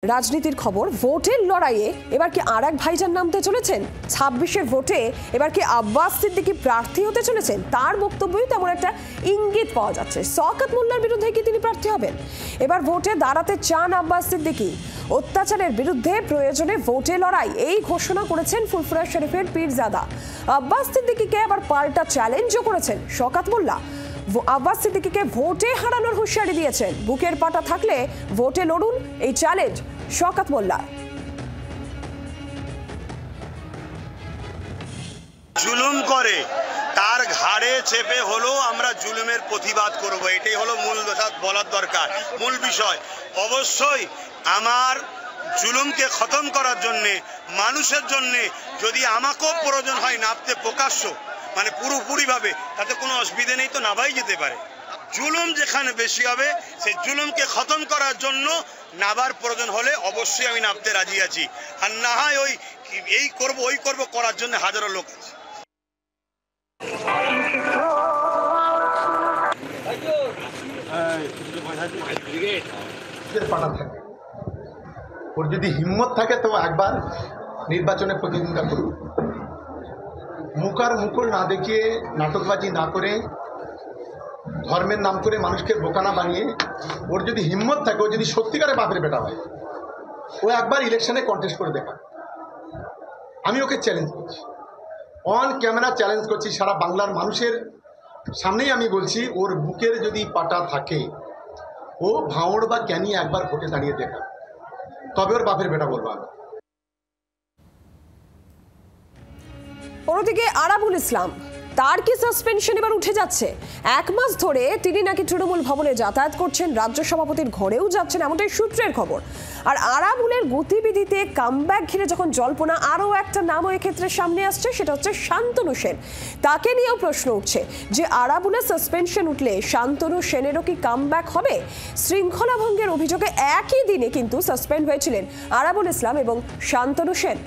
রাজনীতির খবর, ভোটের লড়াইয়ে এবার কি আর এক ভাইজান নামতে চলেছেন? 26-এর ভোটে এবার কি আব্বাস সিদ্দিকী প্রার্থী হতে চলেছেন? তার বক্তব্যই তেমন একটা ইঙ্গিত পাওয়া যাচ্ছে। শওকত মোল্লার বিরুদ্ধে কি তিনি প্রার্থী হবেন? এবার ভোটে দাঁড়াতে চান আব্বাস সিদ্দিকী। অত্যাচারের বিরুদ্ধে প্রয়োজনে ভোটে লড়াই, এই ঘোষণা করেছেন ফুরফুরা শরীফের পীরজাদা। আব্বাস সিদ্দিকীকে আবার পাল্টা চ্যালেঞ্জও করেছেন শওকত মোল্লা। আব্বাস সিদ্দিকীকে ভোটে হারানোর হুঁশিয়ারি দিয়েছেন। বুকের পাটা থাকলে ভোটে লড়ুন, এই চ্যালেঞ্জ শওকত মোল্লা। জুলুম করে তার ঘাড়ে চেপে হলো আমরা জুলুমের প্রতিবাদ করব, এটাই হলো মূল বলার দরকার, মূল বিষয়। অবশ্যই আমার জুলুমকে খতম করার জন্যে, মানুষের জন্যে যদি আমাকেও প্রয়োজন হয় নামতে প্রকাশ্য, মানে পুরোপুরিভাবে, তাতে কোনো অসুবিধা নেই, তো নামাই যেতে পারে। জুলুম যেখানে বেশি হবে সেই জুলুমকে খতম করার জন্য নাবার প্রয়োজন হলে অবশ্যই আমি নামতে রাজি আছি। আর না হয় ওই এই করব ওই করব করার জন্য হাজারো লোক আছে। ওর যদি হিম্মত থাকে তো একবার নির্বাচনে প্রতিদ্বন্দ্বিতা করুন। মুখার মুকুল না দেখিয়ে, নাটকবাজি না করে, ধর্মের নাম করে মানুষকে বোকানা বানিয়ে, ওর যদি হিম্মত থাকে, ও যদি সত্যিকারে বাপের বেটা হয়, ও একবার ইলেকশনে কন্টেস্ট করে দেখা। আমি ওকে চ্যালেঞ্জ করছি, অন ক্যামেরা চ্যালেঞ্জ করছি, সারা বাংলার মানুষের সামনেই আমি বলছি, ওর বুকের যদি পাটা থাকে, ও ভাঁড় বা ক্যানি একবার ভোটে দাঁড়িয়ে দেখা, তবে ওর বাপের বেটা বলবো আমি। অন্যদিকে আরাবুল ইসলাম, তার কি সাসপেনশন এবার উঠে যাচ্ছে? 1 মাস ধরে তিনি নাকি তৃণমূল ভবনে যাতায়াত করছেন, রাজ্য সভাপতির ঘরেও যাচ্ছেন, এমনটাই সূত্রের খবর। আর আরাবুলের গতিবিধিতে কামব্যাক ঘিরে যখন জল্পনা, আরও একটা নামও এক্ষেত্রে সামনে আসছে, সেটা হচ্ছে শান্তনু সেন। তাকে নিয়েও প্রশ্ন উঠছে যে আরাবুলের সাসপেনশন উঠলে শান্তনু সেনেরও কি কামব্যাক হবে? শৃঙ্খলা ভঙ্গের অভিযোগে একই দিনে কিন্তু সাসপেন্ড হয়েছিলেন আরাবুল ইসলাম এবং শান্তনু সেন।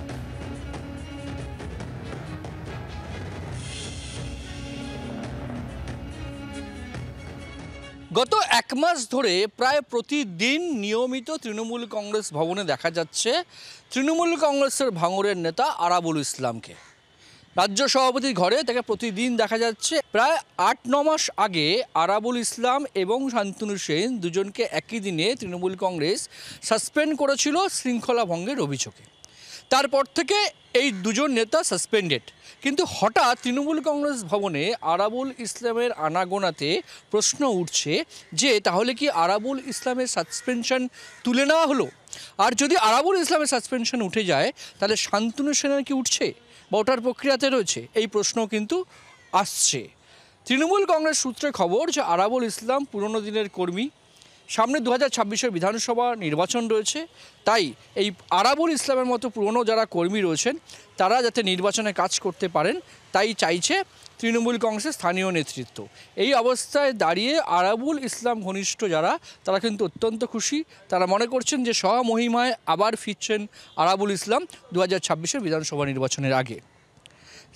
গত 1 মাস ধরে প্রায় প্রতিদিন নিয়মিত তৃণমূল কংগ্রেস ভবনে দেখা যাচ্ছে তৃণমূল কংগ্রেসের ভাঙড়ের নেতা আরাবুল ইসলামকে। রাজ্য সভাপতির ঘরে তাকে প্রতিদিন দেখা যাচ্ছে। প্রায় 8-9 মাস আগে আরাবুল ইসলাম এবং শান্তনু সেন দুজনকে একই দিনে তৃণমূল কংগ্রেস সাসপেন্ড করেছিল শৃঙ্খলা ভঙ্গের অভিযোগে। তারপর থেকে এই দুজন নেতা সাসপেন্ডেড। কিন্তু হঠাৎ তৃণমূল কংগ্রেস ভবনে আরাবুল ইসলামের আনাগোনাতে প্রশ্ন উঠছে যে তাহলে কি আরাবুল ইসলামের সাসপেনশন তুলে নেওয়া হলো? আর যদি আরাবুল ইসলামের সাসপেনশন উঠে যায়, তাহলে শান্তনু সেনের কি উঠছে বা ওঠার প্রক্রিয়াতে রয়েছে? এই প্রশ্ন কিন্তু আসছে। তৃণমূল কংগ্রেস সূত্রে খবর যে আরাবুল ইসলাম পুরনো দিনের কর্মী, সামনে 2026-এর বিধানসভা নির্বাচন রয়েছে, তাই এই আরাবুল ইসলামের মতো পুরনো যারা কর্মী রয়েছেন তারা যাতে নির্বাচনে কাজ করতে পারেন, তাই চাইছে তৃণমূল কংগ্রেসের স্থানীয় নেতৃত্ব। এই অবস্থায় দাঁড়িয়ে আরাবুল ইসলাম ঘনিষ্ঠ যারা, তারা কিন্তু অত্যন্ত খুশি। তারা মনে করছেন যে স্বমহিমায় আবার ফিরছেন আরাবুল ইসলাম 2026-এর বিধানসভা নির্বাচনের আগে।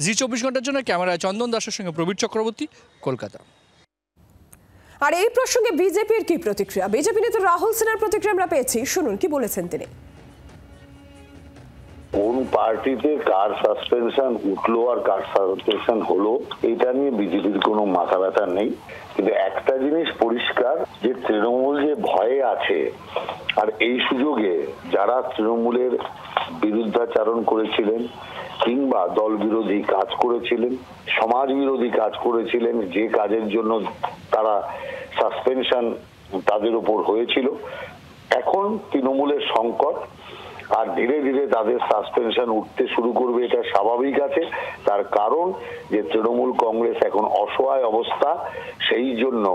জি24 ঘন্টার জন্য ক্যামেরায় চন্দন দাসের সঙ্গে প্রবীর চক্রবর্তী, কলকাতা। আর এই প্রসঙ্গে বিজেপির কি প্রতিক্রিয়া? বিজেপি নেতা রাহুল সিনহার প্রতিক্রিয়া আমরা পেয়েছি, শুনুন কি বলেছেন তিনি। কোন পার্টিতে কার সাসপেনশন উঠলো আর কার সাসপেনশন হলো এটা নিয়ে বিজেপির কোনো মাথা ব্যথা নেই। কিন্তু একটা জিনিস পরিষ্কার, যে তৃণমূল যে ভয়ে আছে, আর এই সুযোগে যারা তৃণমূলের বিরুদ্ধাচারণ করেছিলেন কিংবা দল বিরোধী কাজ করেছিলেন, সমাজ বিরোধী কাজ করেছিলেন, যে কাজের জন্য তারা সাসপেনশন তাদের উপর হয়েছিল, এখন তৃণমূলের সংকট, আর ধীরে ধীরে তাদের সাসপেনশন উঠতে শুরু করবে, এটা স্বাভাবিক আছে। তার কারণ যে তৃণমূল কংগ্রেস এখন অসহায় অবস্থা, সেই জন্য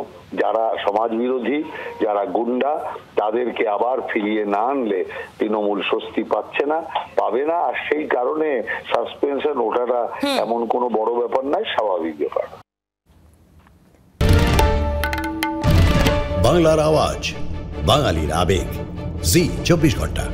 যারা সমাজ বিরোধী, যারা গুন্ডা, তাদেরকে আবার ফিরিয়ে না আনলে তৃণমূল স্বস্তি পাচ্ছে না, পাবে না। আর সেই কারণে সাসপেনশন ওঠাটা এমন কোনো বড় ব্যাপার নয়, স্বাভাবিক ব্যাপার। বাংলার আওয়াজ, বাঙালির আবেগ, জি24 ঘন্টা।